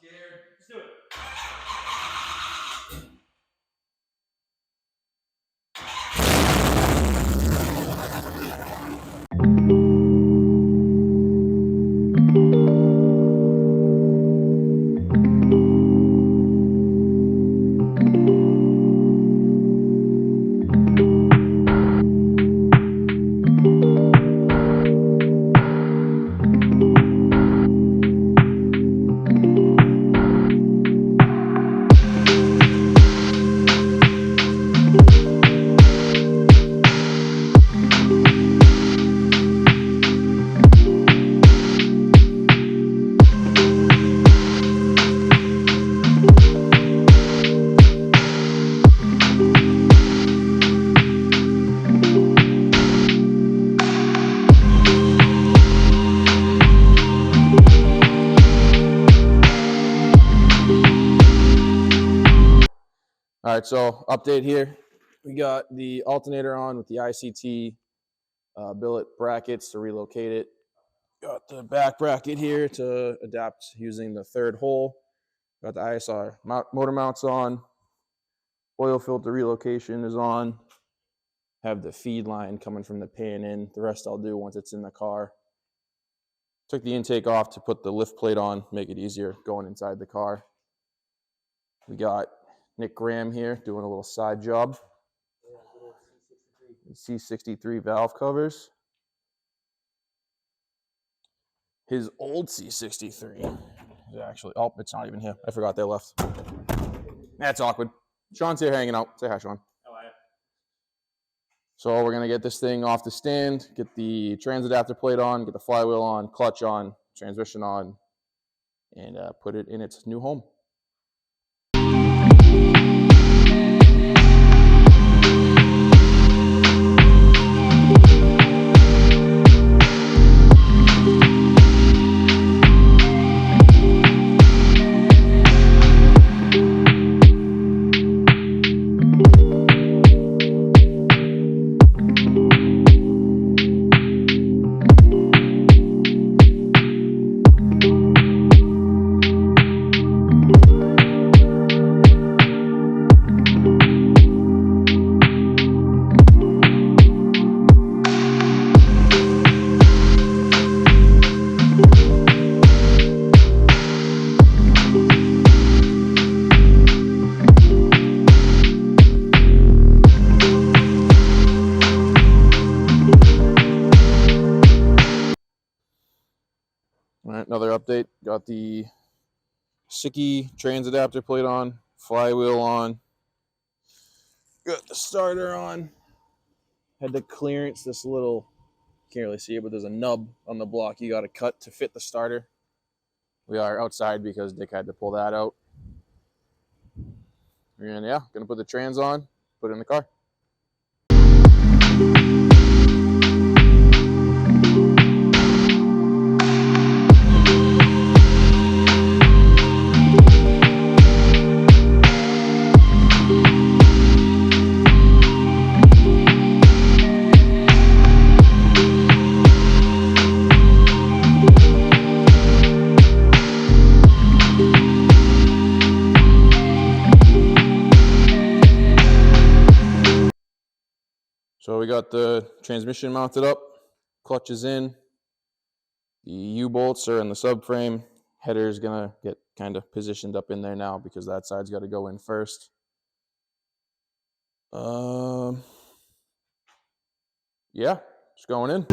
scared. Let's do it. All right, so update here. We got the alternator on with the ICT billet brackets to relocate it. Got the back bracket here to adapt using the third hole. Got the ISR motor mounts on. Oil filter relocation is on. Have the feed line coming from the pan in. The rest I'll do once it's in the car. Took the intake off to put the lift plate on, make it easier going inside the car. We got Nick Graham here doing a little side job. C63 valve covers. His old C63 is actually, oh, it's not even here. I forgot they left. That's awkward. Sean's here hanging out. Say hi, Sean. How are you? So we're going to get this thing off the stand, get the trans adapter plate on, get the flywheel on, clutch on, transmission on, and put it in its new home. All right, another update. Got the Sicky trans adapter plate on, flywheel on, got the starter on. Had to clearance this little, can't really see it, but there's a nub on the block you got to cut to fit the starter. We are outside because Dick had to pull that out. And yeah, gonna put the trans on, put it in the car. So we got the transmission mounted up, clutch is in, the U-bolts are in the subframe, header is gonna get kind of positioned up in there now because that side's got to go in first. Yeah, just going in.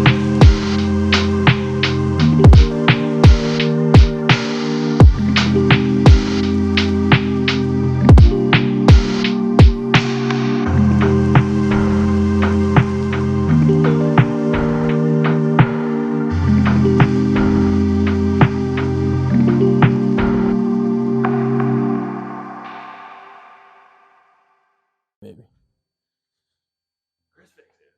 Maybe. Chris fixed it.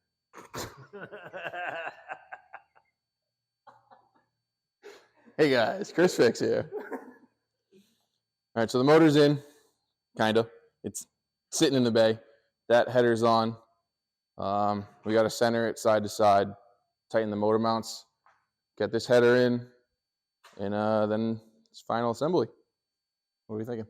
Hey guys, Chris Fix here. All right, so the motor's in, kind of. It's sitting in the bay. That header's on. We got to center it side to side, tighten the motor mounts, get this header in, and then it's final assembly. What are you thinking?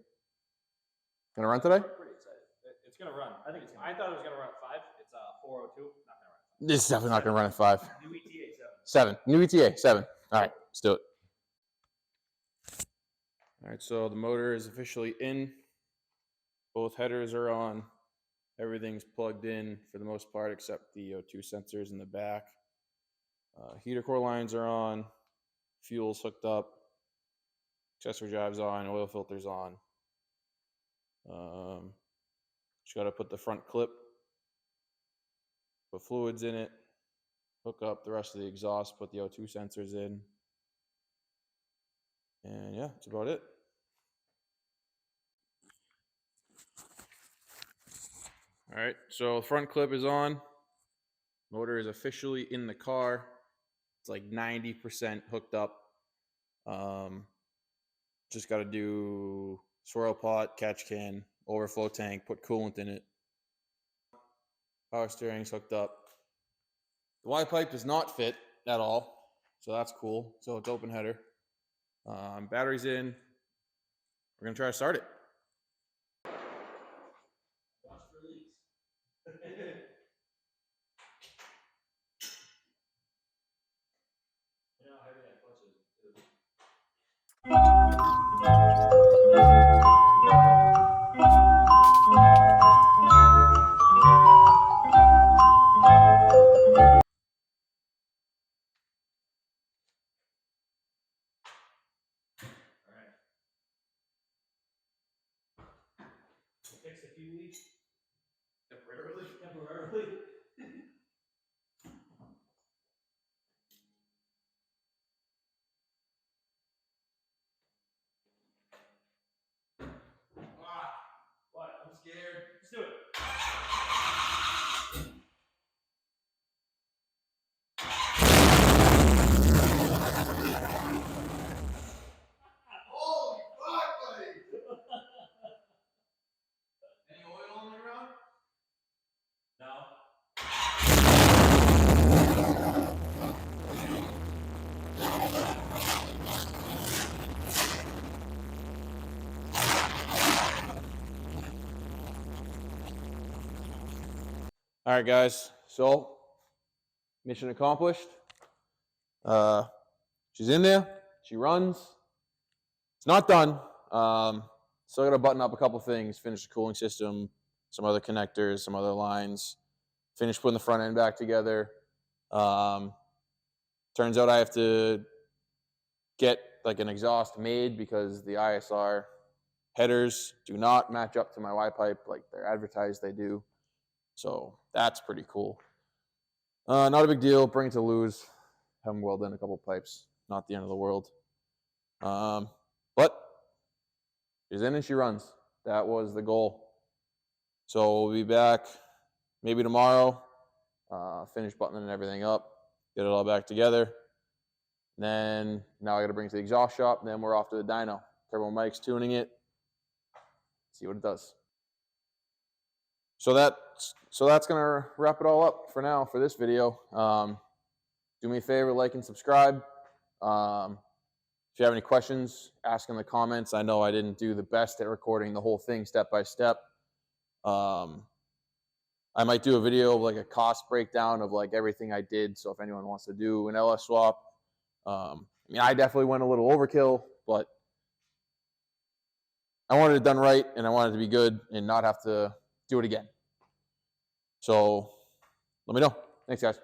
Gonna run today? I'm pretty excited. It's gonna run. I think it's. I thought it was gonna run at 5. It's 4:02. Not gonna run at 5. This is definitely not gonna run at 5. New ETA 7. 7. New ETA 7. All right, let's do it. All right, so the motor is officially in. Both headers are on. Everything's plugged in for the most part, except the O2 sensors in the back. Heater core lines are on. Fuel's hooked up. Accessory drive's on. Oil filter's on. Just got to put the front clip, put fluids in it, hook up the rest of the exhaust, put the O2 sensors in. And yeah, that's about it. All right, so front clip is on. Motor is officially in the car. It's like 90% hooked up. Just got to do swirl pot, catch can, overflow tank, put coolant in it. Power steering's hooked up. The Y pipe does not fit at all, so that's cool. So it's open header. Battery's in. We're gonna try to start it. Watch for leaks. You know how heavy that clutch is. All right. Fix a few leaks. Temporarily. What? I'm scared. Let's do it. Holy fuck, buddy! Any oil on the ground? No. All right, guys. So, mission accomplished. She's in there. She runs. It's not done. Still got to button up a couple things. Finish the cooling system, some other connectors, some other lines. Finish putting the front end back together. Turns out I have to get like an exhaust made because the ISR headers do not match up to my Y pipe like they're advertised they do. So that's pretty cool. Not a big deal. Bring it to Lou's. Have them weld in a couple pipes. Not the end of the world. But she's in and she runs. That was the goal. So we'll be back maybe tomorrow. Finish buttoning everything up. Get it all back together. Then now I got to bring it to the exhaust shop. Then we're off to the dyno. Turbo Mike's tuning it. See what it does. So that's gonna wrap it all up for now for this video. Do me a favor, like and subscribe. If you have any questions, ask in the comments. I know I didn't do the best at recording the whole thing step by step. I might do a video of like a cost breakdown of like everything I did. So if anyone wants to do an LS swap, I mean, I definitely went a little overkill, but I wanted it done right and I wanted it to be good and not have to do it again. So let me know. Thanks, guys.